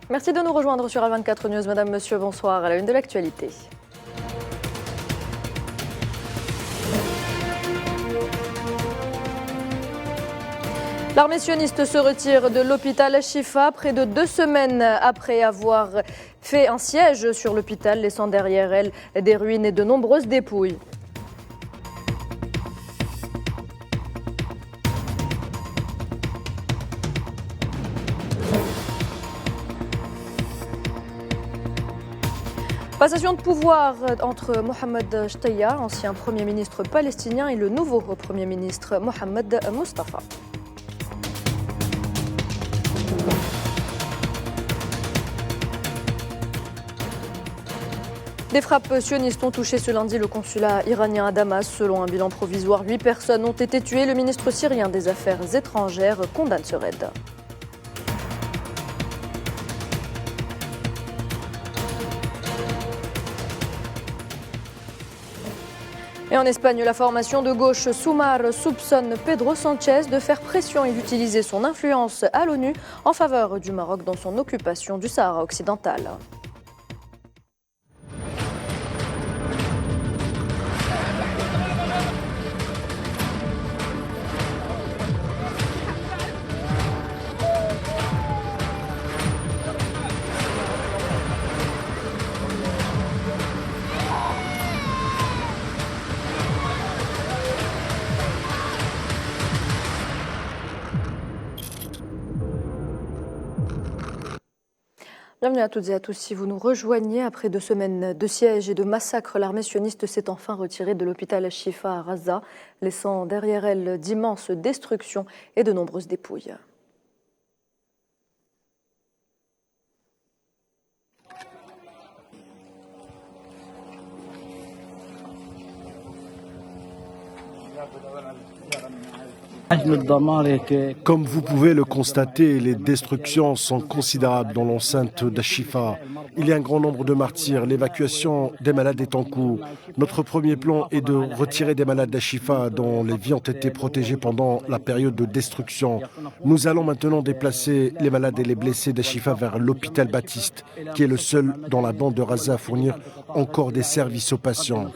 Merci de nous rejoindre sur A24 News. Madame, Monsieur, bonsoir. À la une de l'actualité. L'armée sioniste se retire de l'hôpital Shifa près de 2 semaines après avoir fait un siège sur l'hôpital, laissant derrière elle des ruines et de nombreuses dépouilles. Passation de pouvoir entre Mohamed Shtayyeh, ancien Premier ministre palestinien, et le nouveau Premier ministre Mohamed Mustafa. Des frappes sionistes ont touché ce lundi le consulat iranien à Damas. Selon un bilan provisoire, 8 personnes ont été tuées. Le ministre syrien des Affaires étrangères condamne ce raid. Et en Espagne, la formation de gauche Sumar soupçonne Pedro Sánchez de faire pression et d'utiliser son influence à l'ONU en faveur du Maroc dans son occupation du Sahara occidental. Bienvenue à toutes et à tous. Si vous nous rejoignez, après 2 semaines de siège et de massacres, l'armée sioniste s'est enfin retirée de l'hôpital Shifa à Gaza, laissant derrière elle d'immenses destructions et de nombreuses dépouilles. Comme vous pouvez le constater, les destructions sont considérables dans l'enceinte d'Ashifa. Il y a un grand nombre de martyrs. L'évacuation des malades est en cours. Notre premier plan est de retirer des malades d'Ashifa dont les vies ont été protégées pendant la période de destruction. Nous allons maintenant déplacer les malades et les blessés d'Ashifa vers l'hôpital Baptiste, qui est le seul dans la bande de Gaza à fournir encore des services aux patients.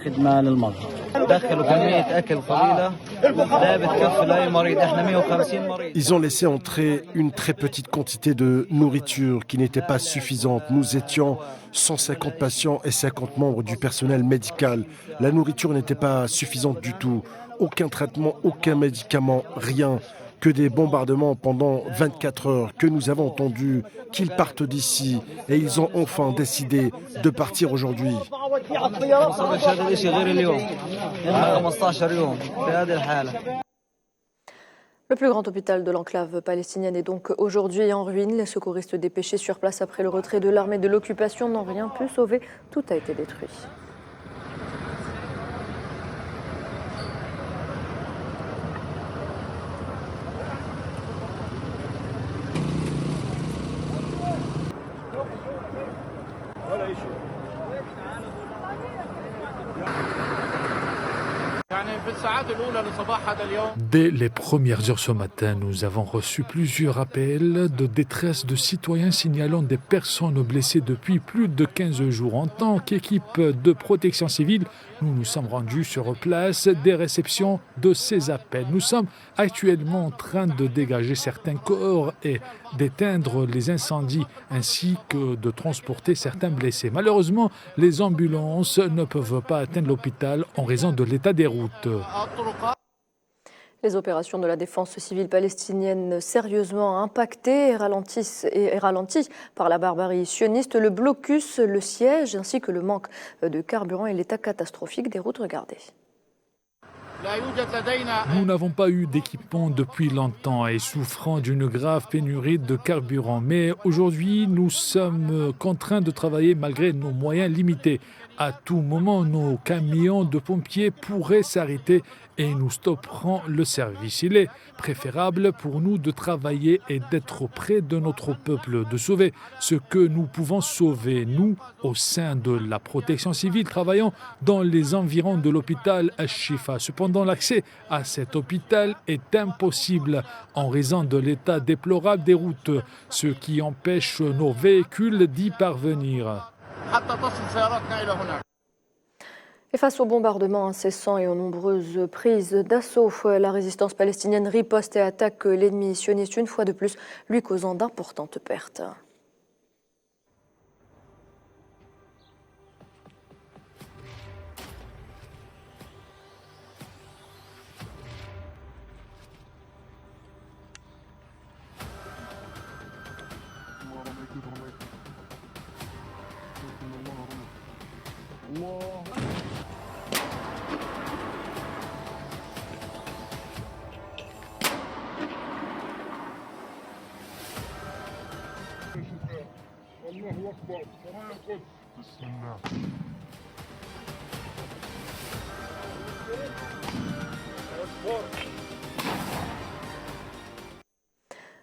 Ils ont laissé entrer une très petite quantité de nourriture qui n'était pas suffisante. Nous étions 150 patients et 50 membres du personnel médical. La nourriture n'était pas suffisante du tout. Aucun traitement, aucun médicament, rien. Que des bombardements pendant 24 heures, que nous avons entendu qu'ils partent d'ici et ils ont enfin décidé de partir aujourd'hui. Le plus grand hôpital de l'enclave palestinienne est donc aujourd'hui en ruine. Les secouristes dépêchés sur place après le retrait de l'armée de l'occupation n'ont rien pu sauver. Tout a été détruit. Dès les premières heures ce matin, nous avons reçu plusieurs appels de détresse de citoyens signalant des personnes blessées depuis plus de 15 jours. En tant qu'équipe de protection civile, nous nous sommes rendus sur place des réceptions de ces appels. Nous sommes actuellement en train de dégager certains corps et d'éteindre les incendies ainsi que de transporter certains blessés. Malheureusement, les ambulances ne peuvent pas atteindre l'hôpital en raison de l'état des routes. Les opérations de la défense civile palestinienne sérieusement impactées et ralenties par la barbarie sioniste, le blocus, le siège ainsi que le manque de carburant et l'état catastrophique des routes. Regardez. Nous n'avons pas eu d'équipement depuis longtemps et souffrant d'une grave pénurie de carburant. Mais aujourd'hui, nous sommes contraints de travailler malgré nos moyens limités. À tout moment, nos camions de pompiers pourraient s'arrêter et nous stopperons le service. Il est préférable pour nous de travailler et d'être auprès de notre peuple, de sauver ce que nous pouvons sauver. Nous, au sein de la protection civile, travaillons dans les environs de l'hôpital Al-Shifa. Cependant, l'accès à cet hôpital est impossible en raison de l'état déplorable des routes, ce qui empêche nos véhicules d'y parvenir. Et face aux bombardements incessants et aux nombreuses prises d'assaut, la résistance palestinienne riposte et attaque l'ennemi sioniste une fois de plus, lui causant d'importantes pertes.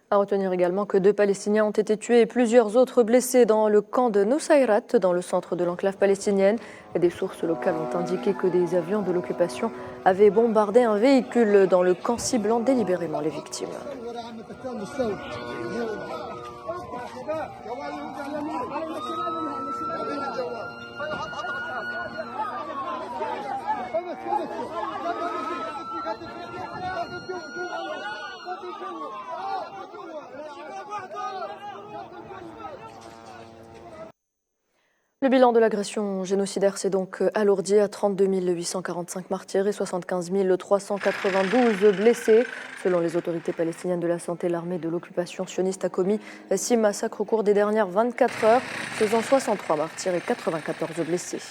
À retenir également que 2 Palestiniens ont été tués et plusieurs autres blessés dans le camp de Nusayrat, dans le centre de l'enclave palestinienne. Et des sources locales ont indiqué que des avions de l'occupation avaient bombardé un véhicule dans le camp, ciblant délibérément les victimes. Le bilan de l'agression génocidaire s'est donc alourdi à 32 845 martyrs et 75 392 blessés. Selon les autorités palestiniennes de la santé, l'armée de l'occupation sioniste a commis 6 massacres au cours des dernières 24 heures, faisant 63 martyrs et 94 blessés.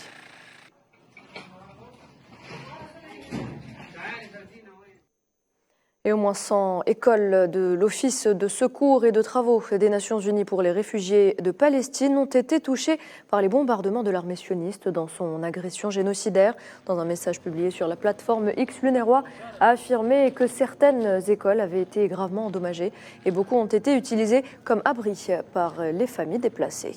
Et au moins 100 écoles de l'Office de secours et de travaux des Nations Unies pour les réfugiés de Palestine ont été touchées par les bombardements de l'armée sioniste dans son agression génocidaire. Dans un message publié sur la plateforme X, l'UNRWA a affirmé que certaines écoles avaient été gravement endommagées et beaucoup ont été utilisées comme abris par les familles déplacées.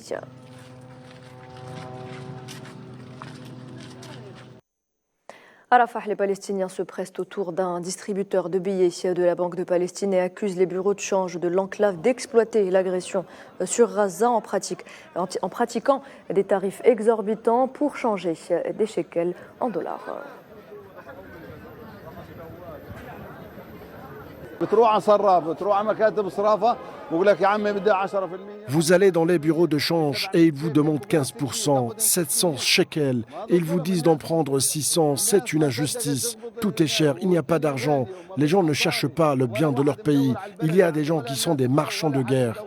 À Rafah, les Palestiniens se pressent autour d'un distributeur de billets de la Banque de Palestine et accusent les bureaux de change de l'enclave d'exploiter l'agression sur Gaza en pratiquant des tarifs exorbitants pour changer des shekels en dollars. Vous allez dans les bureaux de change et ils vous demandent 15%, 700 shekels, et ils vous disent d'en prendre 600, c'est une injustice. Tout est cher, il n'y a pas d'argent. Les gens ne cherchent pas le bien de leur pays. Il y a des gens qui sont des marchands de guerre.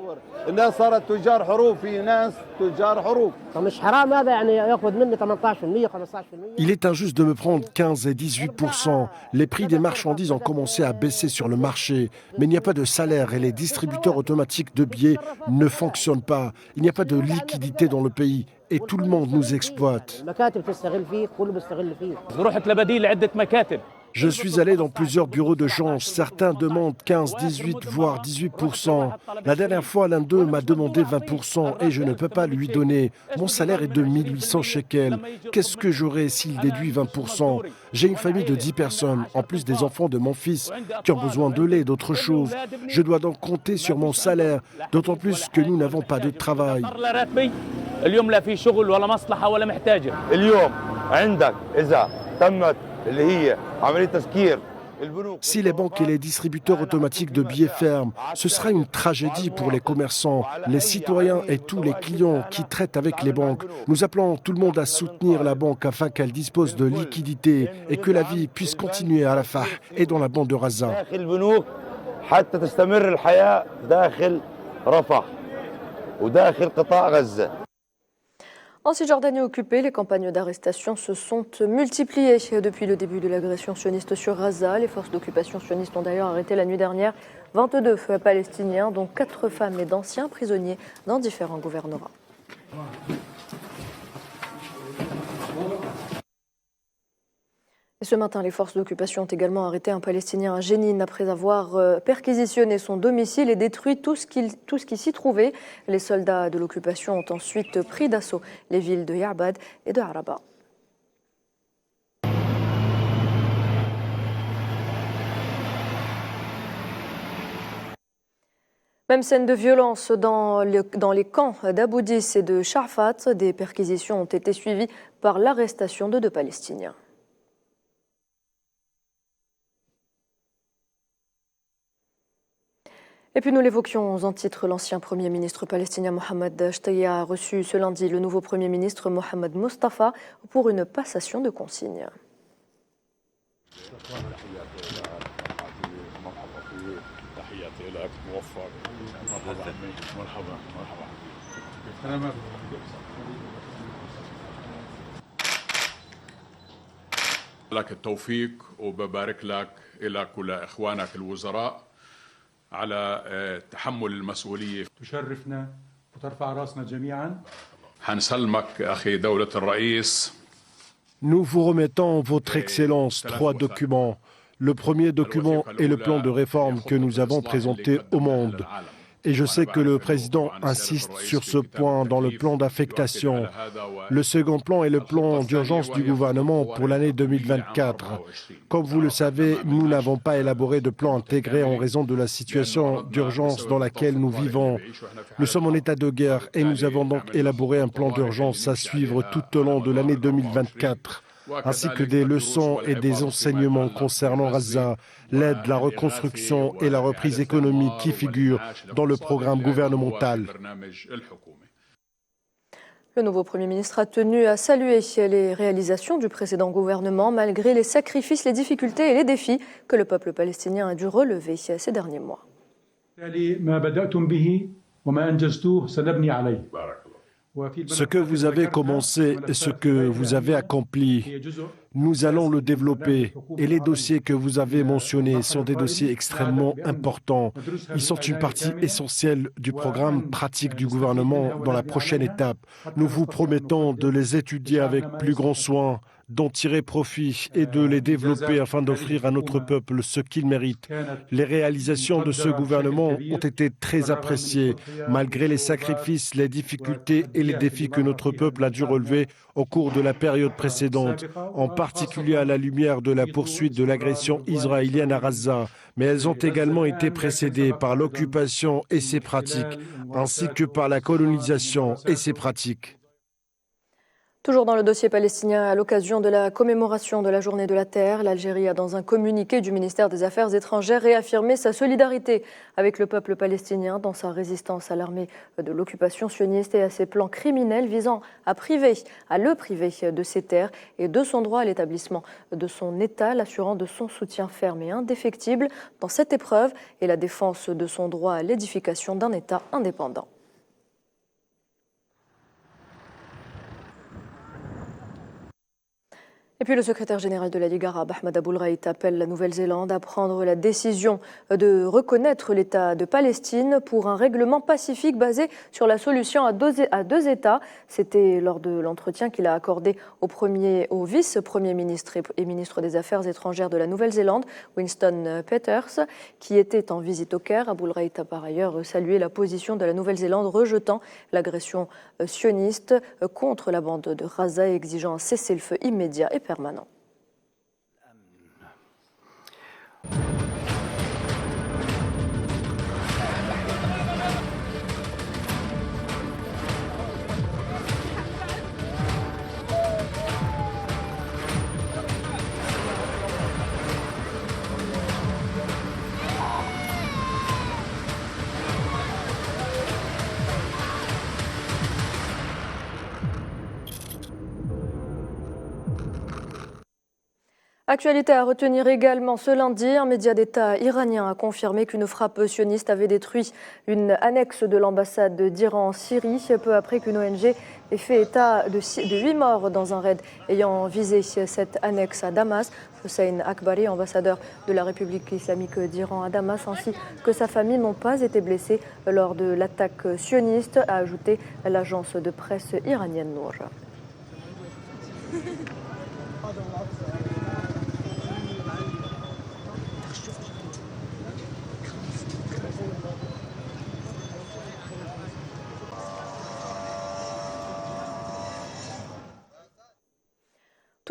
Il est injuste de me prendre 15 et 18%. Les prix des marchandises ont commencé à baisser sur le marché, mais il n'y a pas de salaire et les distributeurs automatiques de billets ne fonctionnent pas. Il n'y a pas de liquidité dans le pays et tout le monde nous exploite. Je suis allé dans plusieurs bureaux de change. Certains demandent 15, 18, voire 18%. La dernière fois, l'un d'eux m'a demandé 20% et je ne peux pas lui donner. Mon salaire est de 1800 shekels. Qu'est-ce que j'aurai s'il déduit 20%? J'ai une famille de 10 personnes, en plus des enfants de mon fils, qui ont besoin de lait et d'autres choses. Je dois donc compter sur mon salaire, d'autant plus que nous n'avons pas de travail. Si les banques et les distributeurs automatiques de billets ferment, ce sera une tragédie pour les commerçants, les citoyens et tous les clients qui traitent avec les banques. Nous appelons tout le monde à soutenir la banque afin qu'elle dispose de liquidités et que la vie puisse continuer à Rafah et dans la bande de Gaza. En Cisjordanie occupée, les campagnes d'arrestation se sont multipliées depuis le début de l'agression sioniste sur Gaza. Les forces d'occupation sionistes ont d'ailleurs arrêté la nuit dernière 22 Palestiniens, dont 4 femmes et d'anciens prisonniers dans différents gouvernorats. Et Ce matin, les forces d'occupation ont également arrêté un Palestinien à Jénine après avoir perquisitionné son domicile et détruit tout ce qui s'y trouvait. Les soldats de l'occupation ont ensuite pris d'assaut les villes de Ya'bad et de Araba. Même scène de violence dans les camps d'Abu Dis et de Sharfat. Des perquisitions ont été suivies par l'arrestation de 2 Palestiniens. Et puis nous l'évoquions en titre, l'ancien Premier ministre palestinien Mohamed Shtayyeh a reçu ce lundi le nouveau Premier ministre Mohamed Mustafa pour une passation de consignes. لك التوفيق وببارك لك إلك ولإخوانك الوزراء على تحمل المسؤولية. تشرفنا وترفع راسنا جميعا. حنسلمك أخي دولة الرئيس. Nous vous remettons, Votre Excellence, 3 documents. Le premier document est le plan de réforme que nous avons présenté au monde. Et je sais que le président insiste sur ce point dans le plan d'affectation. Le second plan est le plan d'urgence du gouvernement pour l'année 2024. Comme vous le savez, nous n'avons pas élaboré de plan intégré en raison de la situation d'urgence dans laquelle nous vivons. Nous sommes en état de guerre et nous avons donc élaboré un plan d'urgence à suivre tout au long de l'année 2024. Ainsi que des leçons et des enseignements concernant Gaza, l'aide, la reconstruction et la reprise économique qui figurent dans le programme gouvernemental. Le nouveau Premier ministre a tenu à saluer les réalisations du précédent gouvernement malgré les sacrifices, les difficultés et les défis que le peuple palestinien a dû relever ces derniers mois. Ce que vous avez commencé et ce que vous avez accompli, nous allons le développer. Et les dossiers que vous avez mentionnés sont des dossiers extrêmement importants. Ils sont une partie essentielle du programme pratique du gouvernement dans la prochaine étape. Nous vous promettons de les étudier avec plus grand soin, d'en tirer profit et de les développer afin d'offrir à notre peuple ce qu'il mérite. Les réalisations de ce gouvernement ont été très appréciées, malgré les sacrifices, les difficultés et les défis que notre peuple a dû relever au cours de la période précédente, en particulier à la lumière de la poursuite de l'agression israélienne à Gaza. Mais elles ont également été précédées par l'occupation et ses pratiques, ainsi que par la colonisation et ses pratiques. Toujours dans le dossier palestinien, à l'occasion de la commémoration de la Journée de la Terre, l'Algérie a, dans un communiqué du ministère des Affaires étrangères, réaffirmé sa solidarité avec le peuple palestinien dans sa résistance à l'armée de l'occupation sioniste et à ses plans criminels visant à le priver de ses terres et de son droit à l'établissement de son État, l'assurant de son soutien ferme et indéfectible dans cette épreuve et la défense de son droit à l'édification d'un État indépendant. Et puis le secrétaire général de la Ligue arabe, Ahmed Aboulraït, appelle la Nouvelle-Zélande à prendre la décision de reconnaître l'État de Palestine pour un règlement pacifique basé sur la solution à deux États. C'était lors de l'entretien qu'il a accordé au vice-premier ministre et ministre des Affaires étrangères de la Nouvelle-Zélande, Winston Peters, qui était en visite au Caire. Aboulraït a par ailleurs salué la position de la Nouvelle-Zélande, rejetant l'agression sioniste contre la bande de Gaza et exigeant un cessez-le-feu immédiat et permanent. Actualité à retenir également ce lundi, un média d'État iranien a confirmé qu'une frappe sioniste avait détruit une annexe de l'ambassade d'Iran en Syrie, peu après qu'une ONG ait fait état de 8 morts dans un raid ayant visé cette annexe à Damas. Hossein Akbari, ambassadeur de la République islamique d'Iran à Damas, ainsi que sa famille n'ont pas été blessés lors de l'attaque sioniste, a ajouté l'agence de presse iranienne Nour.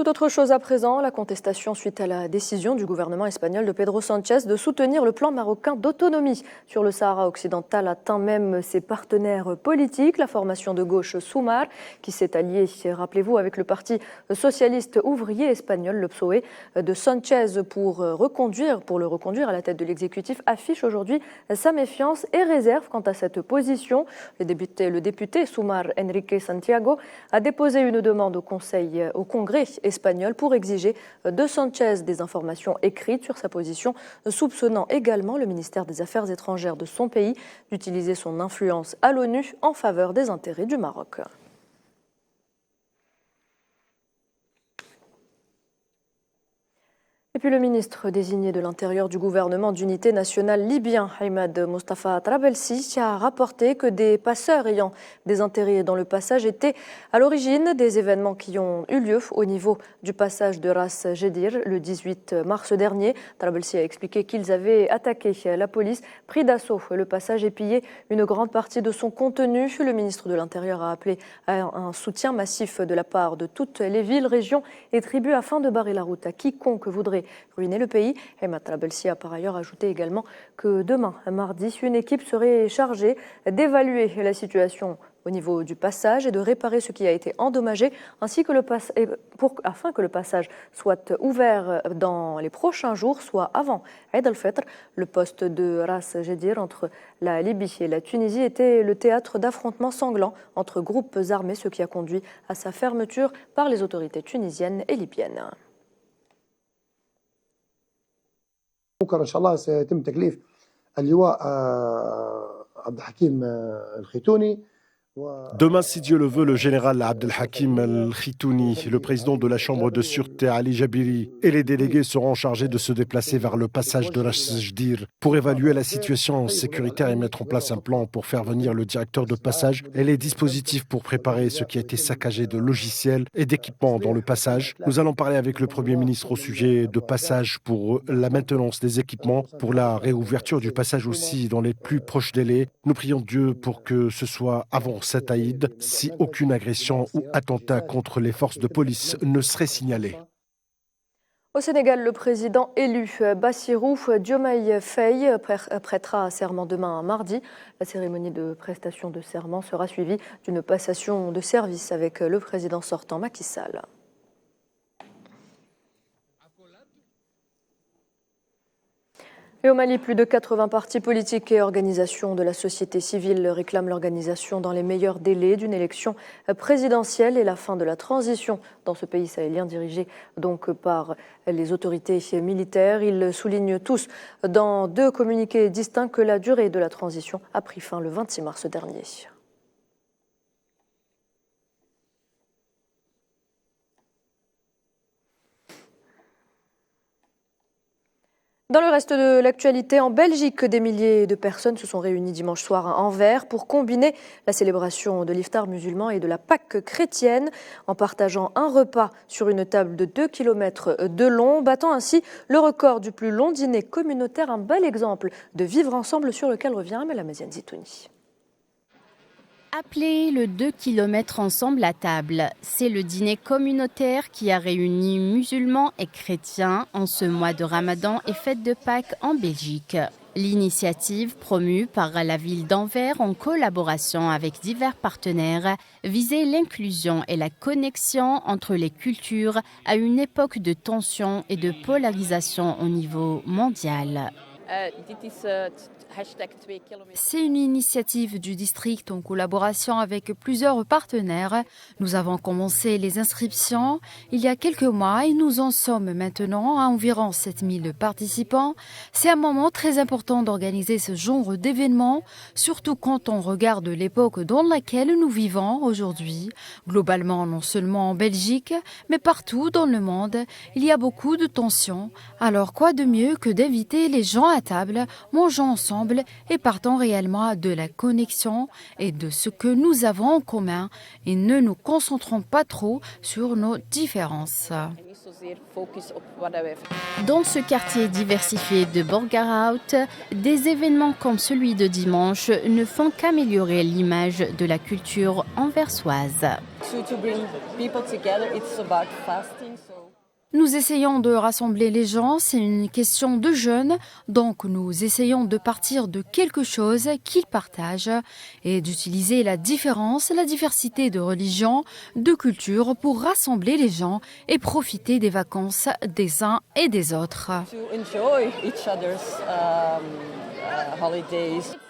Tout autre chose à présent, la contestation suite à la décision du gouvernement espagnol de Pedro Sánchez de soutenir le plan marocain d'autonomie sur le Sahara occidental atteint même ses partenaires politiques. La formation de gauche Sumar, qui s'est alliée, rappelez-vous, avec le parti socialiste ouvrier espagnol, le PSOE, de Sánchez pour le reconduire à la tête de l'exécutif, affiche aujourd'hui sa méfiance et réserve quant à cette position. Le député Sumar Enrique Santiago a déposé une demande au Congrès espagnol pour exiger de Sánchez des informations écrites sur sa position, soupçonnant également le ministère des Affaires étrangères de son pays d'utiliser son influence à l'ONU en faveur des intérêts du Maroc. Et puis le ministre désigné de l'Intérieur du gouvernement d'unité nationale libyen, Ahmed Mustafa Trabelsi, a rapporté que des passeurs ayant des intérêts dans le passage étaient à l'origine des événements qui ont eu lieu au niveau du passage de Ras Jedir le 18 mars dernier. Trabelsi a expliqué qu'ils avaient attaqué la police, pris d'assaut le passage et pillé une grande partie de son contenu. Le ministre de l'Intérieur a appelé à un soutien massif de la part de toutes les villes, régions et tribus afin de barrer la route à quiconque voudrait ruiner le pays. Ahmed Trabelsi a par ailleurs ajouté également que demain, mardi, une équipe serait chargée d'évaluer la situation au niveau du passage et de réparer ce qui a été endommagé, ainsi que afin que le passage soit ouvert dans les prochains jours, soit avant Eid al-Fitr. Le poste de Ras Jedir entre la Libye et la Tunisie était le théâtre d'affrontements sanglants entre groupes armés, ce qui a conduit à sa fermeture par les autorités tunisiennes et libyennes. بكره ان شاء الله سيتم تكليف اللواء عبد الحكيم الخيتوني. Demain, si Dieu le veut, le général Abdelhakim El-Khitouni, le président de la Chambre de sûreté Ali Jabiri et les délégués seront chargés de se déplacer vers le passage de Ras Jedir pour évaluer la situation sécuritaire et mettre en place un plan pour faire venir le directeur de passage et les dispositifs pour préparer ce qui a été saccagé de logiciels et d'équipements dans le passage. Nous allons parler avec le Premier ministre au sujet de passage pour la maintenance des équipements, pour la réouverture du passage aussi dans les plus proches délais. Nous prions Dieu pour que ce soit avant cet Aïd, si aucune agression ou attentat contre les forces de police ne serait signalé. Au Sénégal, le président élu Bassirou Diomaye Faye prêtera serment demain mardi. La cérémonie de prestation de serment sera suivie d'une passation de service avec le président sortant Macky Sall. Et au Mali, plus de 80 partis politiques et organisations de la société civile réclament l'organisation dans les meilleurs délais d'une élection présidentielle et la fin de la transition dans ce pays sahélien dirigé donc par les autorités militaires. Ils soulignent tous dans 2 communiqués distincts que la durée de la transition a pris fin le 26 mars dernier. Dans le reste de l'actualité, en Belgique, des milliers de personnes se sont réunies dimanche soir à Anvers pour combiner la célébration de l'iftar musulman et de la Pâque chrétienne en partageant un repas sur une table de 2 km de long, battant ainsi le record du plus long dîner communautaire, un bel exemple de vivre ensemble sur lequel revient Amel Amaziane Zitouni. Appelé le 2 km ensemble à table, c'est le dîner communautaire qui a réuni musulmans et chrétiens en ce mois de Ramadan et fête de Pâques en Belgique. L'initiative, promue par la ville d'Anvers en collaboration avec divers partenaires, visait l'inclusion et la connexion entre les cultures à une époque de tension et de polarisation au niveau mondial. C'est une initiative du district en collaboration avec plusieurs partenaires. Nous avons commencé les inscriptions il y a quelques mois et nous en sommes maintenant à environ 7000 participants. C'est un moment très important d'organiser ce genre d'événement, surtout quand on regarde l'époque dans laquelle nous vivons aujourd'hui. Globalement, non seulement en Belgique, mais partout dans le monde, il y a beaucoup de tensions. Alors quoi de mieux que d'inviter les gens à table, mangeant ensemble et partons réellement de la connexion et de ce que nous avons en commun et ne nous concentrons pas trop sur nos différences. Dans ce quartier diversifié de Borgerhout, des événements comme celui de dimanche ne font qu'améliorer l'image de la culture anversoise. Nous essayons de rassembler les gens, c'est une question de jeunes, donc nous essayons de partir de quelque chose qu'ils partagent et d'utiliser la différence, la diversité de religions, de cultures pour rassembler les gens et profiter des vacances des uns et des autres.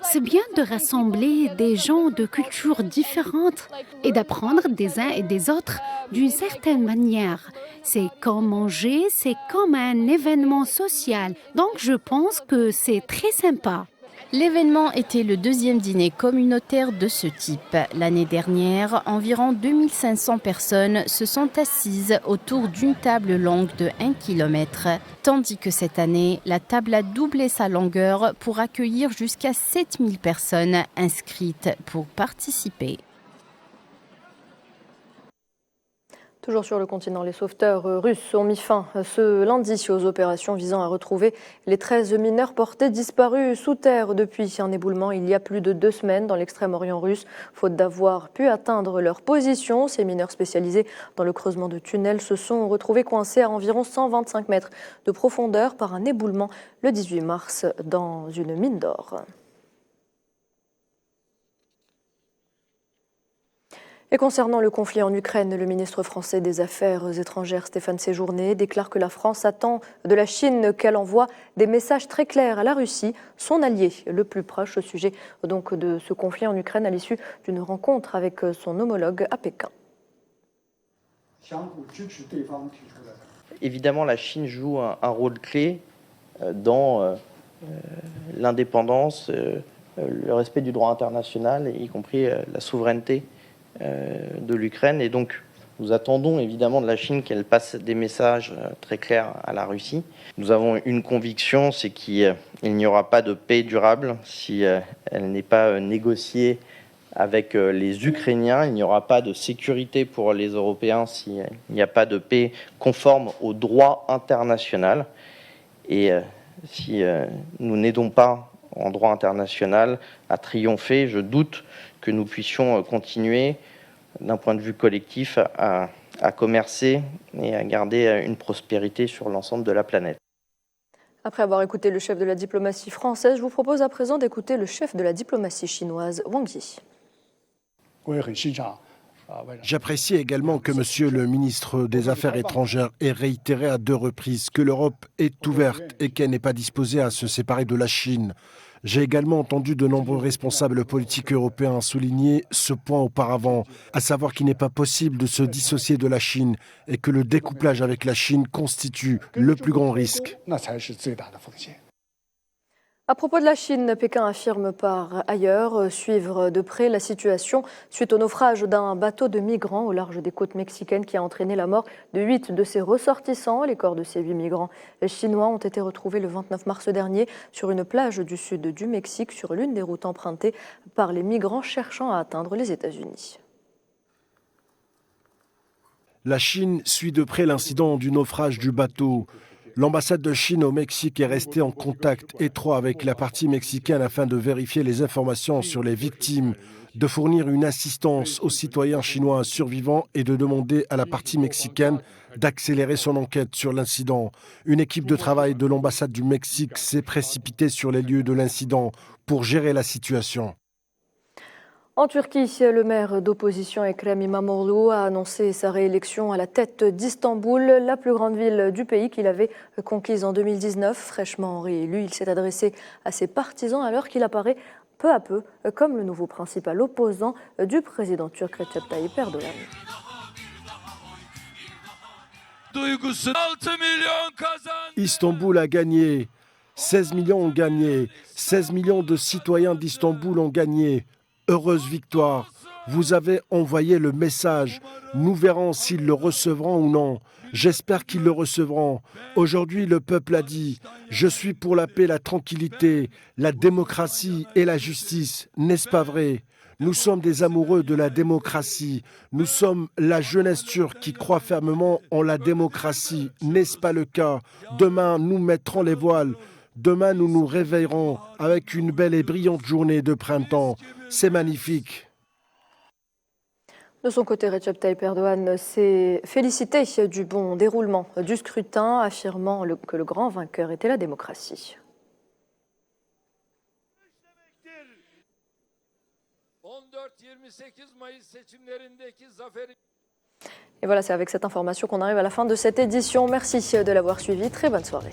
C'est bien de rassembler des gens de cultures différentes et d'apprendre des uns et des autres d'une certaine manière. C'est comme manger, c'est comme un événement social. Donc je pense que c'est très sympa. L'événement était le deuxième dîner communautaire de ce type. L'année dernière, environ 2500 personnes se sont assises autour d'une table longue de 1 km, tandis que cette année, la table a doublé sa longueur pour accueillir jusqu'à 7000 personnes inscrites pour participer. Toujours sur le continent, les sauveteurs russes ont mis fin ce lundi aux opérations visant à retrouver les 13 mineurs portés disparus sous terre depuis un éboulement il y a plus de 2 semaines dans l'extrême-orient russe. Faute d'avoir pu atteindre leur position, ces mineurs spécialisés dans le creusement de tunnels se sont retrouvés coincés à environ 125 mètres de profondeur par un éboulement le 18 mars dans une mine d'or. Et concernant le conflit en Ukraine, le ministre français des Affaires étrangères Stéphane Séjourné déclare que la France attend de la Chine qu'elle envoie des messages très clairs à la Russie, son allié le plus proche au sujet donc de ce conflit en Ukraine à l'issue d'une rencontre avec son homologue à Pékin. Évidemment, la Chine joue un rôle clé dans l'indépendance, le respect du droit international, y compris la souveraineté de l'Ukraine. Et donc, nous attendons évidemment de la Chine qu'elle passe des messages très clairs à la Russie. Nous avons une conviction, c'est qu'il n'y aura pas de paix durable si elle n'est pas négociée avec les Ukrainiens. Il n'y aura pas de sécurité pour les Européens s'il n'y a pas de paix conforme au droit international. Et si nous n'aidons pas en droit international à triompher, je doute que nous puissions continuer d'un point de vue collectif à commercer et à garder une prospérité sur l'ensemble de la planète. Après avoir écouté le chef de la diplomatie française, je vous propose à présent d'écouter le chef de la diplomatie chinoise, Wang Yi. J'apprécie également que Monsieur le ministre des Affaires étrangères ait réitéré à 2 reprises que l'Europe est ouverte et qu'elle n'est pas disposée à se séparer de la Chine. J'ai également entendu de nombreux responsables politiques européens souligner ce point auparavant, à savoir qu'il n'est pas possible de se dissocier de la Chine et que le découplage avec la Chine constitue le plus grand risque. À propos de la Chine, Pékin affirme par ailleurs suivre de près la situation suite au naufrage d'un bateau de migrants au large des côtes mexicaines qui a entraîné la mort de 8 de ses ressortissants. Les corps de ces 8 migrants chinois ont été retrouvés le 29 mars dernier sur une plage du sud du Mexique, sur l'une des routes empruntées par les migrants cherchant à atteindre les États-Unis. La Chine suit de près l'incident du naufrage du bateau. L'ambassade de Chine au Mexique est restée en contact étroit avec la partie mexicaine afin de vérifier les informations sur les victimes, de fournir une assistance aux citoyens chinois survivants et de demander à la partie mexicaine d'accélérer son enquête sur l'incident. Une équipe de travail de l'ambassade du Mexique s'est précipitée sur les lieux de l'incident pour gérer la situation. En Turquie, le maire d'opposition Ekrem İmamoğlu a annoncé sa réélection à la tête d'Istanbul, la plus grande ville du pays qu'il avait conquise en 2019. Fraîchement réélu, il s'est adressé à ses partisans alors qu'il apparaît peu à peu comme le nouveau principal opposant du président turc Recep Tayyip Erdogan. Istanbul a gagné. 16 millions ont gagné. 16 millions de citoyens d'Istanbul ont gagné. Heureuse victoire. Vous avez envoyé le message. Nous verrons s'ils le recevront ou non. J'espère qu'ils le recevront. Aujourd'hui, le peuple a dit « Je suis pour la paix, la tranquillité, la démocratie et la justice ». N'est-ce pas vrai ? Nous sommes des amoureux de la démocratie. Nous sommes la jeunesse turque qui croit fermement en la démocratie. N'est-ce pas le cas ? Demain, nous mettrons les voiles. Demain, nous nous réveillerons avec une belle et brillante journée de printemps. C'est magnifique. De son côté, Recep Tayyip Erdogan s'est félicité du bon déroulement du scrutin, affirmant que le grand vainqueur était la démocratie. Et voilà, c'est avec cette information qu'on arrive à la fin de cette édition. Merci de l'avoir suivi. Très bonne soirée.